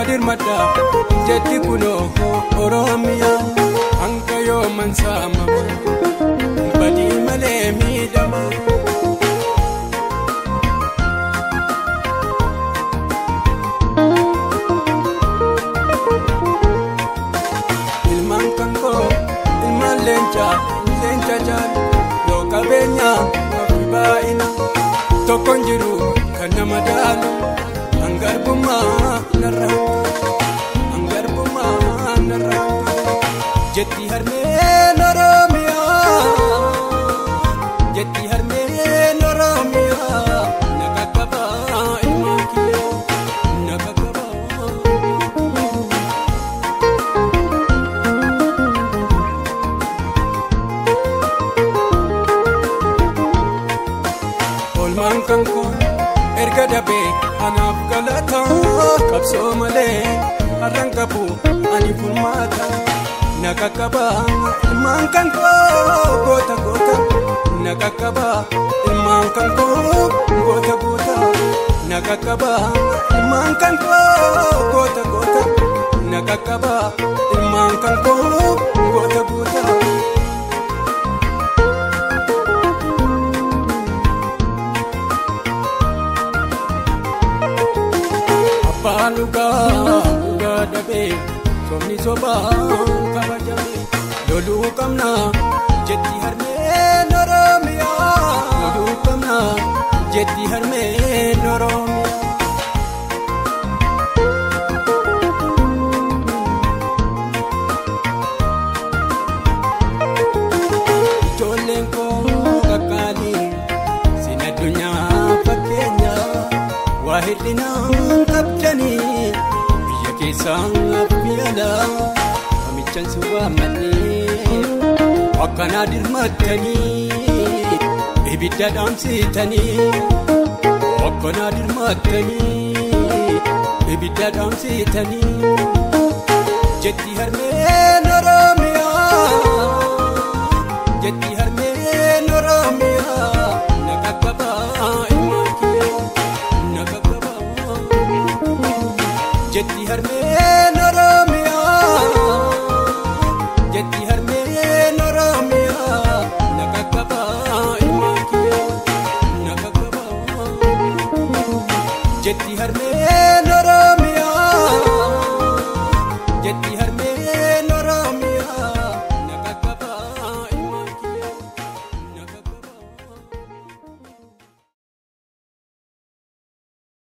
dirmadda jetti kuno Oromiya hanga yooman saama badi malee miidhama ilmaan kanko ilmaan leenca jaan yoo qabeenya afi baay'ina tokkon jiru kan nama daalu angarbummaa narra jetti harmeen Oromiyaa jetti harmeen Oromiyaa naqaqabaa ilmaan kiyya naqaqabaa olmaan kanko erga dabee anaaf galata qabsoo malee har'aan qabu ani furmaata naqaqabaa ilmaan kanko goota naqaqabaa ilmaan kanko goota naqaqabaa ilmaan kanko goota naqaqabaa ilmaan kanko goota Luga dabe somni soba kabajame lolu kamna jetti harmeen Oromiya lolu kamna jetti harmeen Oromiya ijoolleen koo qaqqaali sina addunyaa fakkeenya waa hir'inaan qabdanii biyya keessaa biyyaala amichaan subbaa mannee akkanaa dirmattanii ibidda dhaamsitanii akkanaa dirmattanii ibidda dhaamsitanii jetti harmeen Oromiyaa jetti harmeen Oromiyaa naqaqabaa ilmaan kiyya jetti harmeen Oromiyaa jetti harmeen Oromiyaa naqaqabaa ilmaan kiyya naqaqabaa jetti harmeen Oromiyaa jetti harmeen